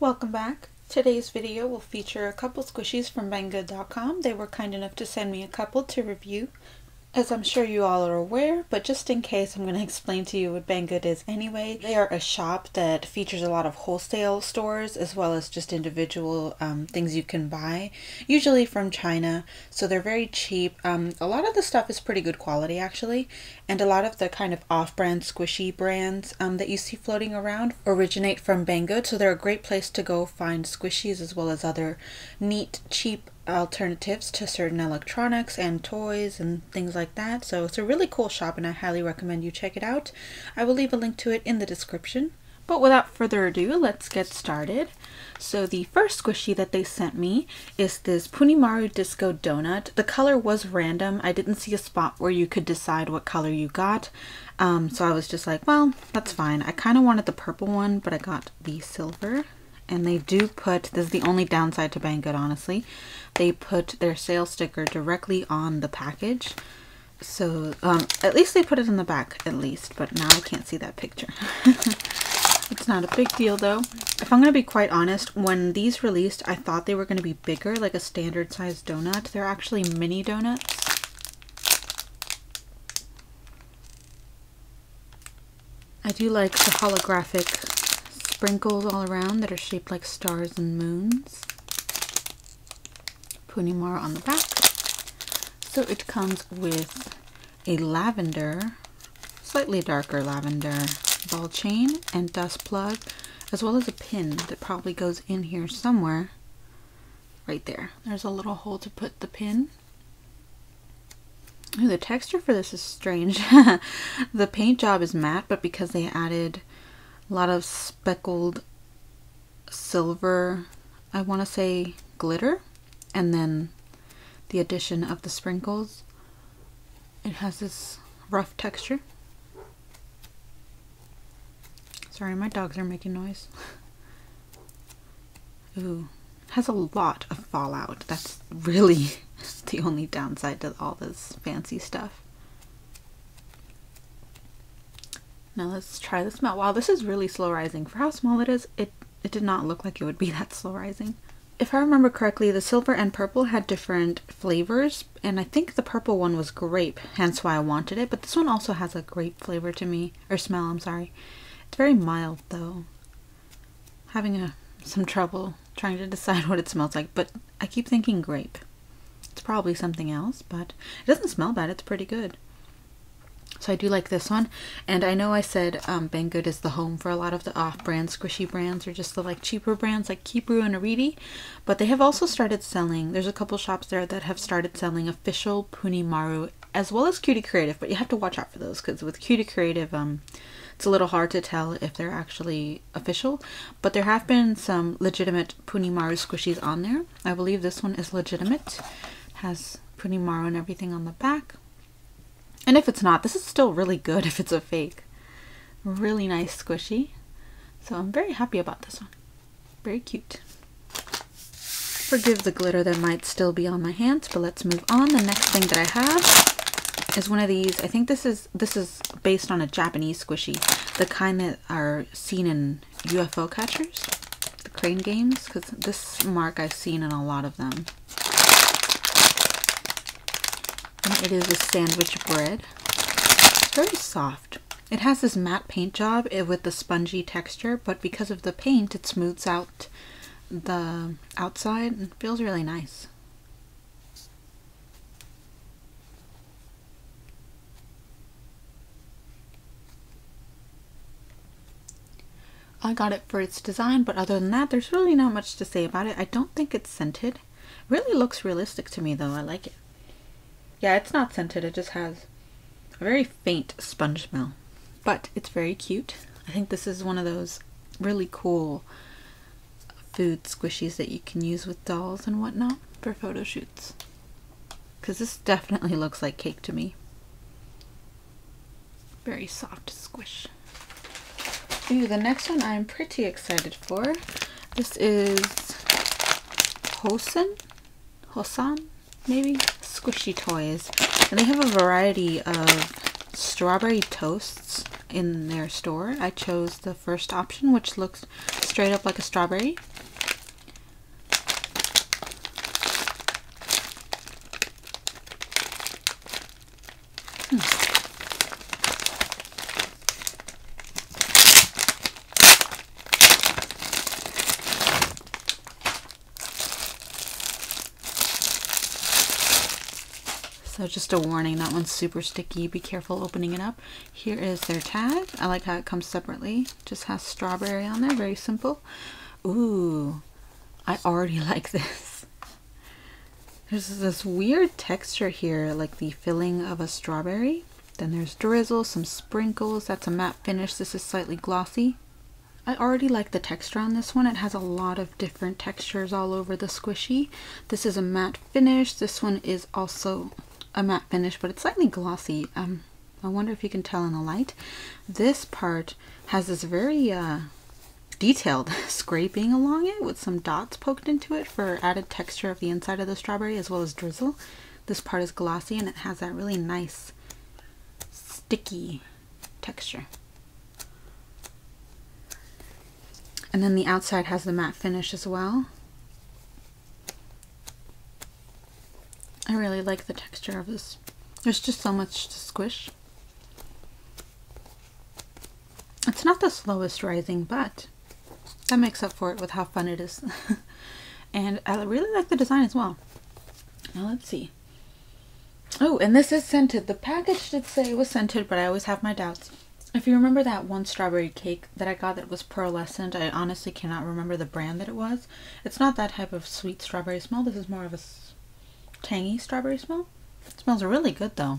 Welcome back. Today's video will feature a couple squishies from Banggood.com. They were kind enough to send me a couple to review, as I'm sure you all are aware, but just in case, I'm going to explain to you what Banggood is anyway. They are a shop that features a lot of wholesale stores as well as just individual things you can buy, usually from China, so they're very cheap. A lot of the stuff is pretty good quality actually, and a lot of the kind of off-brand squishy brands that you see floating around originate from Banggood, so they're a great place to go find squishies as well as other neat, cheap alternatives to certain electronics and toys and things like that. So it's a really cool shop and I highly recommend you check it out. I will leave a link to it in the description. But without further ado, let's get started. So the first squishy that they sent me is this Punimaru Disco Donut. The color was random. I didn't see a spot where you could decide what color you got. So I was just like, well, that's fine. I kind of wanted the purple one, but I got the silver. And they do put, this is the only downside to Banggood, honestly, they put their sales sticker directly on the package. So at least they put it in the back, at least, but now I can't see that picture. It's not a big deal though. If I'm going to be quite honest, when these released, I thought they were going to be bigger, like a standard sized donut. They're actually mini donuts. I do like the holographic sprinkles all around that are shaped like stars and moons. Punimaru on the back. So it comes with a lavender, slightly darker lavender ball chain and dust plug, as well as a pin that probably goes in here somewhere. Right there. There's a little hole to put the pin. Ooh, the texture for this is strange. The paint job is matte, but because they added a lot of speckled silver, I want to say glitter, and then the addition of the sprinkles, it has this rough texture. Sorry, my dogs are making noise. Ooh, has a lot of fallout. That's really the only downside to all this fancy stuff. Now let's try the smell. Wow, this is really slow rising. For how small it is, it did not look like it would be that slow rising. If I remember correctly, the silver and purple had different flavors, and I think the purple one was grape, hence why I wanted it, but this one also has a grape flavor to me, or smell, I'm sorry. It's very mild though. Having some trouble trying to decide what it smells like, but I keep thinking grape. It's probably something else, but it doesn't smell bad, it's pretty good. So I do like this one, and I know I said Banggood is the home for a lot of the off-brand squishy brands, or just the like cheaper brands like Keepru and Aridi, but they have also started selling, there's a couple shops there that have started selling official Punimaru as well as Cutie Creative, but you have to watch out for those because with Cutie Creative it's a little hard to tell if they're actually official, but there have been some legitimate Punimaru squishies on there. I believe this one is legitimate, it has Punimaru and everything on the back. And if it's not, this is still really good if it's a fake. Really nice squishy. So I'm very happy about this one. Very cute. Forgive the glitter that might still be on my hands, but let's move on. The next thing that I have is one of these. I think this is based on a Japanese squishy. The kind that are seen in UFO catchers. The crane games. Because this mark I've seen in a lot of them. And it is a sandwich bread. It's very soft. It has this matte paint job with the spongy texture, but because of the paint, it smooths out the outside and feels really nice. I got it for its design, but other than that, there's really not much to say about it. I don't think it's scented. It really looks realistic to me though. I like it. Yeah, it's not scented, it just has a very faint sponge smell. But it's very cute. I think this is one of those really cool food squishies that you can use with dolls and whatnot for photo shoots. Because this definitely looks like cake to me. Very soft squish. Ooh, the next one I'm pretty excited for. This is Hosan, maybe? Squishy toys, and they have a variety of strawberry toasts in their store. I chose the first option, which looks straight up like a strawberry. So just a warning, that one's super sticky. Be careful opening it up. Here is their tag. I like how it comes separately. Just has strawberry on there, very simple. Ooh, I already like this. There's this weird texture here, like the filling of a strawberry. Then there's drizzle, some sprinkles. That's a matte finish. This is slightly glossy. I already like the texture on this one. It has a lot of different textures all over the squishy. This is a matte finish. This one is also a matte finish, but it's slightly glossy. I wonder if you can tell in the light. This part has this very detailed scraping along it with some dots poked into it for added texture of the inside of the strawberry as well as drizzle. This part is glossy and it has that really nice sticky texture. And then the outside has the matte finish as well. I really like the texture of this. There's just so much to squish. It's not the slowest rising, but that makes up for it with how fun it is. And I really like the design as well. Now let's see. Oh, and this is scented. The package did say it was scented, but I always have my doubts. If you remember that one strawberry cake that I got that was pearlescent, I honestly cannot remember the brand that it was. It's not that type of sweet strawberry smell. This is more of a tangy strawberry smell. It smells really good though.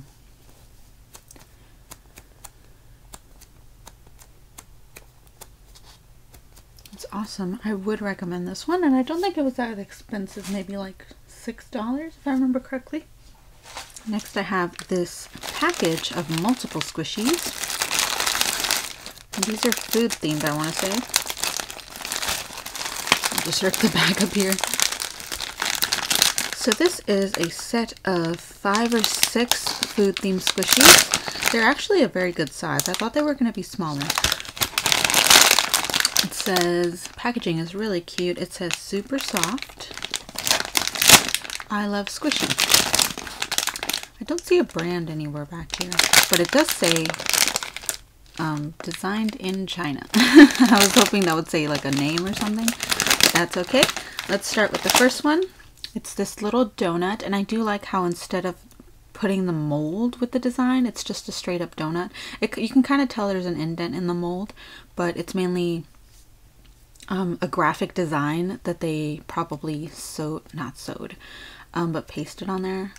It's awesome. I would recommend this one, and I don't think it was that expensive, maybe like $6 if I remember correctly. Next I have this package of multiple squishies. And these are food themed, I want to say. I'll just rip the bag up here. So this is a set of 5 or 6 food themed squishies. They're actually a very good size. I thought they were going to be smaller. It says, packaging is really cute. It says super soft. I love squishy. I don't see a brand anywhere back here, but it does say designed in China. I was hoping that would say like a name or something, but that's okay. Let's start with the first one. It's this little donut, and I do like how instead of putting the mold with the design, it's just a straight up donut. You can kind of tell there's an indent in the mold, but it's mainly a graphic design that they probably but pasted on there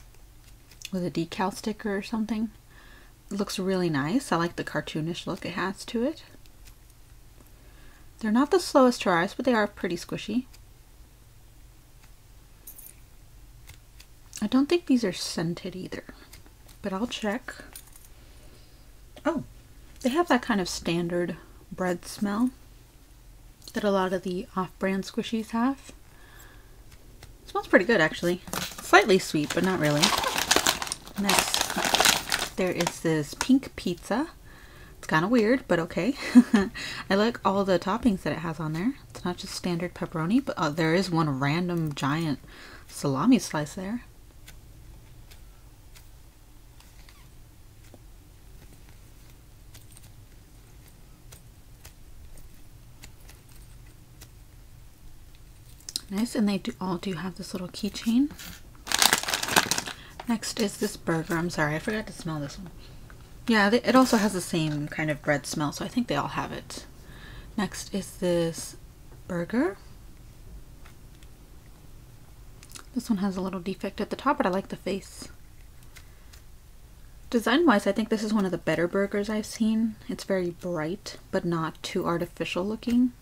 with a decal sticker or something. It looks really nice. I like the cartoonish look it has to it. They're not the slowest to rise, but they are pretty squishy. I don't think these are scented either, but I'll check. Oh, they have that kind of standard bread smell that a lot of the off-brand squishies have. It smells pretty good actually. Slightly sweet, but not really. Next, there is this pink pizza. It's kind of weird, but okay. I like all the toppings that it has on there. It's not just standard pepperoni, but there is one random giant salami slice there. Nice, and they all do have this little keychain. Next is this burger. I'm sorry, I forgot to smell this one. Yeah, it also has the same kind of bread smell, so I think they all have it. Next is this burger. This one has a little defect at the top, but I like the face. Design-wise, I think this is one of the better burgers I've seen. It's very bright, but not too artificial looking.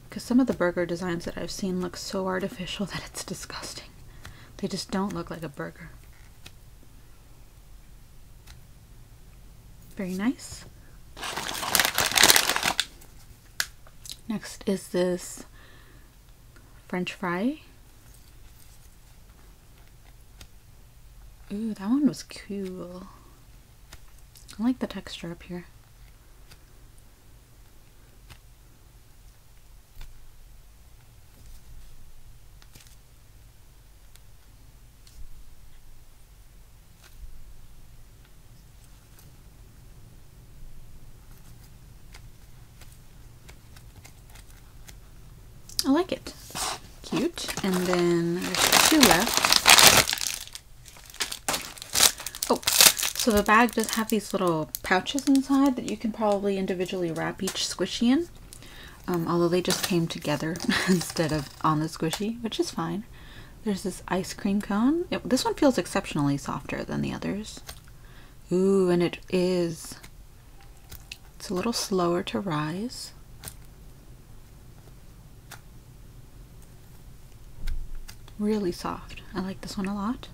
Because some of the burger designs that I've seen look so artificial that it's disgusting. They just don't look like a burger. Very nice. Next is this French fry. Ooh, that one was cool. I like the texture up here. I like it. Cute. And then there's 2 left. Oh, so the bag does have these little pouches inside that you can probably individually wrap each squishy in. Although they just came together instead of on the squishy, which is fine. There's this ice cream cone. This one feels exceptionally softer than the others. Ooh, and it is. It's a little slower to rise. Really soft. I like this one a lot.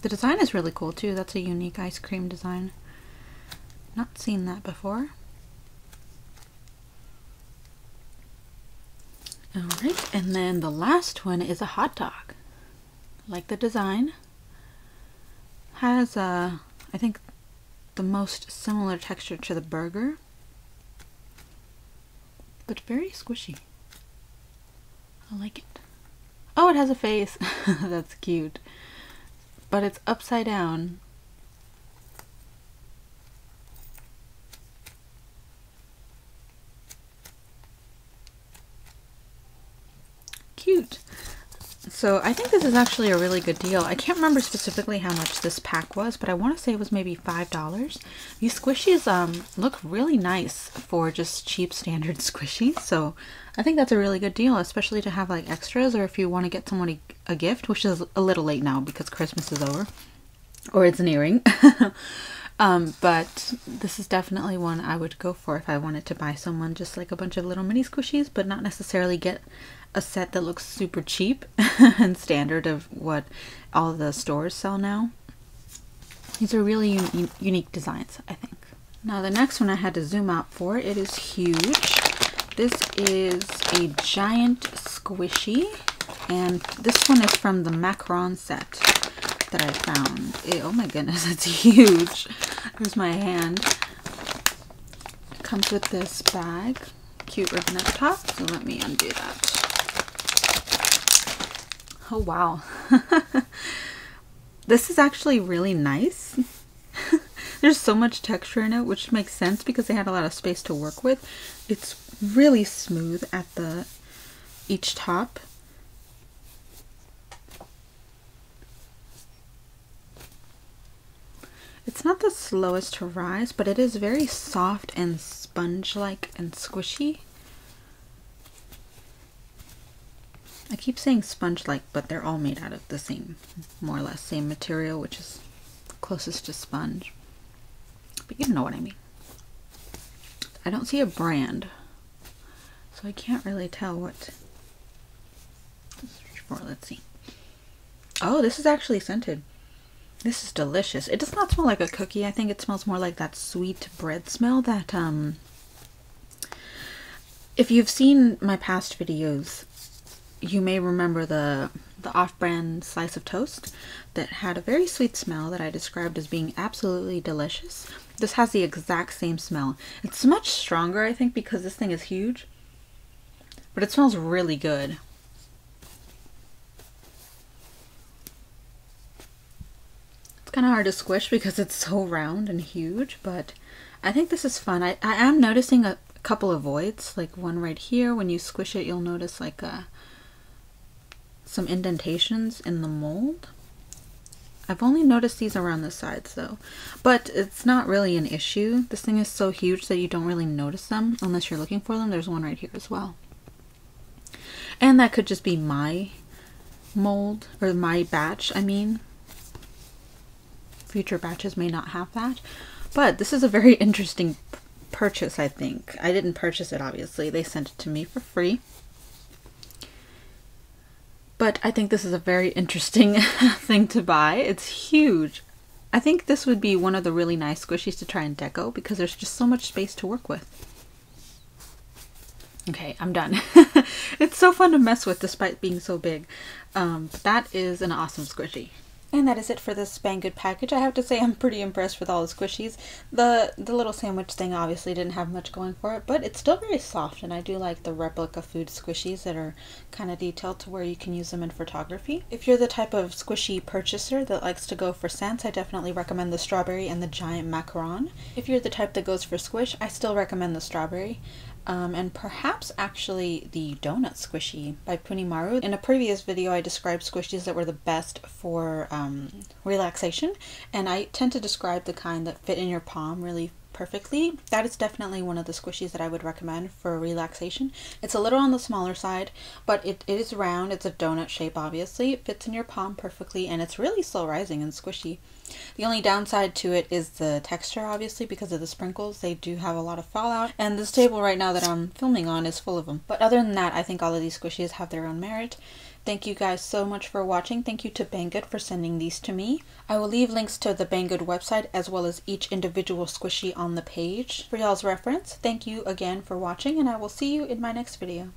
The design is really cool too. That's a unique ice cream design. Not seen that before. Alright, and then the last one is a hot dog. I like the design. Has I think the most similar texture to the burger, but very squishy. I like it. Oh, it has a face. That's cute. But it's upside down. Cute. So I think this is actually a really good deal. I can't remember specifically how much this pack was, but I want to say it was maybe $5. These squishies look really nice for just cheap standard squishies. So I think that's a really good deal, especially to have like extras, or if you want to get someone a gift, which is a little late now because Christmas is over, or it's nearing. But this is definitely one I would go for if I wanted to buy someone just like a bunch of little mini squishies, but not necessarily get a set that looks super cheap and standard of what all the stores sell now. These are really unique designs, I think. Now the next one I had to zoom out for. It is huge. This is a giant squishy, and this one is from the macaron set that I found. Oh my goodness, it's huge. Here's my hand. It comes with this bag. Cute ribbon at the top, so let me undo that. Oh wow. This is actually really nice. There's so much texture in it, which makes sense because they had a lot of space to work with. It's really smooth at each top. It's not the slowest to rise, but it is very soft and sponge-like and squishy. I keep saying sponge-like, but they're all made out of the same, more or less, same material, which is closest to sponge. But you know what I mean. I don't see a brand, so I can't really tell what. Let's see. Oh, this is actually scented. This is delicious. It does not smell like a cookie. I think it smells more like that sweet bread smell that, if you've seen my past videos, you may remember the off-brand slice of toast that had a very sweet smell that I described as being absolutely delicious. This has the exact same smell. It's much stronger, I think, because this thing is huge, but it smells really good. It's kind of hard to squish because it's so round and huge, but I think this is fun. I am noticing a couple of voids, like one right here. When you squish it, you'll notice like some indentations in the mold. I've only noticed these around the sides though, but it's not really an issue. This thing is so huge that you don't really notice them unless you're looking for them. There's one right here as well. And that could just be my mold, or my batch, I mean. Future batches may not have that, but this is a very interesting purchase, I think. I didn't purchase it, obviously. They sent it to me for free. But I think this is a very interesting thing to buy. It's huge. I think this would be one of the really nice squishies to try and deco because there's just so much space to work with. Okay, I'm done. It's so fun to mess with despite being so big. That is an awesome squishy. And that is it for this Banggood package. I have to say I'm pretty impressed with all the squishies. The little sandwich thing obviously didn't have much going for it, but it's still very soft, and I do like the replica food squishies that are kind of detailed to where you can use them in photography. If you're the type of squishy purchaser that likes to go for scents, I definitely recommend the strawberry and the giant macaron. If you're the type that goes for squish, I still recommend the strawberry. and perhaps actually the donut squishy by Punimaru. In a previous video I described squishies that were the best for relaxation, and I tend to describe the kind that fit in your palm really perfectly. That is definitely one of the squishies that I would recommend for relaxation. It's a little on the smaller side, but it is round. It's a donut shape, obviously. It fits in your palm perfectly, and it's really slow rising and squishy. The only downside to it is the texture, obviously, because of the sprinkles. They do have a lot of fallout, and this table right now that I'm filming on is full of them. But other than that, I think all of these squishies have their own merit. Thank you guys so much for watching. Thank you to Banggood for sending these to me. I will leave links to the Banggood website as well as each individual squishy on the page for y'all's reference. Thank you again for watching, and I will see you in my next video.